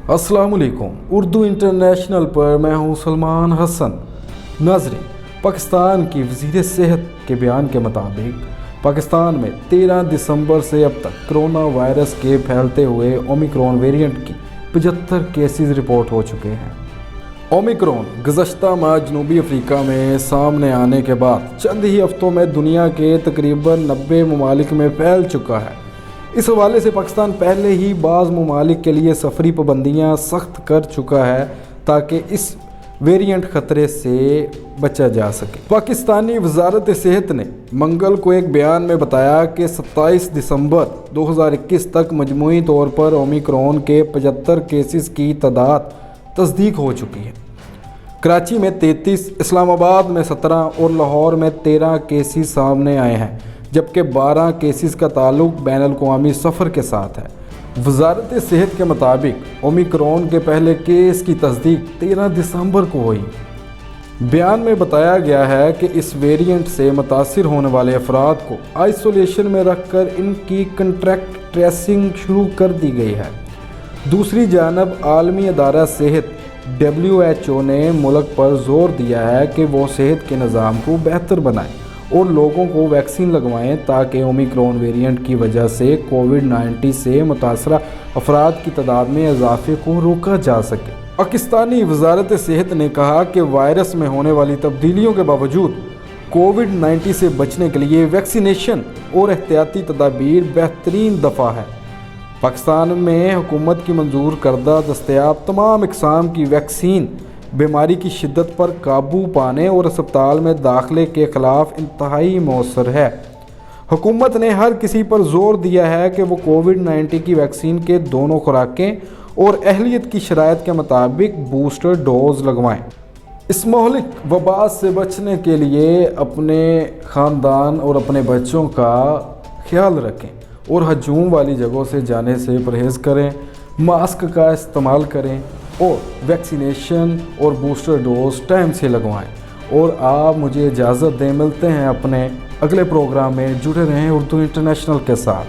अस्सलाम वालेकुम। उर्दू इंटरनेशनल पर मैं हूं सलमान हसन। नाज़रीन, पाकिस्तान की वज़ीर सेहत के बयान के मुताबिक पाकिस्तान में 13 दिसंबर से अब तक कोरोना वायरस के फैलते हुए ओमिक्रॉन वेरिएंट की 75 केसेस रिपोर्ट हो चुके हैं। ओमिक्रॉन गुज़श्ता माह जनूबी अफ्रीका में सामने आने के बाद चंद ही हफ्तों में दुनिया के तकरीबन 90 ममालिक में फैल चुका है। इस हवाले से पाकिस्तान पहले ही बाज़ ममालिक के लिए सफरी पाबंदियाँ सख्त कर चुका है ताकि इस वेरिएंट ख़तरे से बचा जा सके। पाकिस्तानी वजारत सेहत ने मंगल को एक बयान में बताया कि 27 दिसंबर 2021 तक मजमूई तौर पर ओमिक्रॉन के 75 केसेस की तादाद तस्दीक हो चुकी है। कराची में 33, इस्लामाबाद में 17 और लाहौर में 13 केसेस सामने आए हैं, जबकि 12 केसेस का ताल्लुक बैनुल-अक़वामी सफ़र के साथ है। वजारत सेहत के मुताबिक ओमिक्रॉन के पहले केस की तस्दीक 13 दिसंबर को हुई। बयान में बताया गया है कि इस वेरिएंट से मुतासिर होने वाले अफराद को आइसोलेशन में रखकर इनकी कंट्रैक्ट ट्रेसिंग शुरू कर दी गई है। दूसरी जानब आलमी अदारा सेहत WHO ने मुल्क पर जोर दिया है कि वो सेहत के निज़ाम को बेहतर बनाए और लोगों को वैक्सीन लगवाएं ताकि ओमिक्रॉन वेरिएंट की वजह से कोविड-19 से मुतासरा अफराद की तादाद में इजाफे को रोका जा सके। पाकिस्तानी वजारत सेहत ने कहा कि वायरस में होने वाली तब्दीलियों के बावजूद कोविड-19 से बचने के लिए वैक्सीनेशन और एहतियाती तदाबीर बेहतरीन दफ़ा है। पाकिस्तान में हुकूमत की मंजूर करदा दस्तयाब तमाम इकसाम की वैक्सीन बीमारी की शिद्दत पर काबू पाने और अस्पताल में दाखिले के ख़िलाफ़ इंतहाई मौसर है। हुकूमत ने हर किसी पर जोर दिया है कि वो कोविड-19 की वैक्सीन के दोनों खुराकें और अहलियत की शराइत के मुताबिक बूस्टर डोज लगवाएं। इस महलिक वबा से बचने के लिए अपने ख़ानदान और अपने बच्चों का ख्याल रखें और हजूम वाली जगहों से जाने से परहेज़ करें, मास्क का इस्तेमाल करें और वैक्सीनेशन और बूस्टर डोज टाइम से लगवाएं। और आप मुझे इजाज़त दें, मिलते हैं अपने अगले प्रोग्राम में। जुड़े रहें उर्दू इंटरनेशनल के साथ।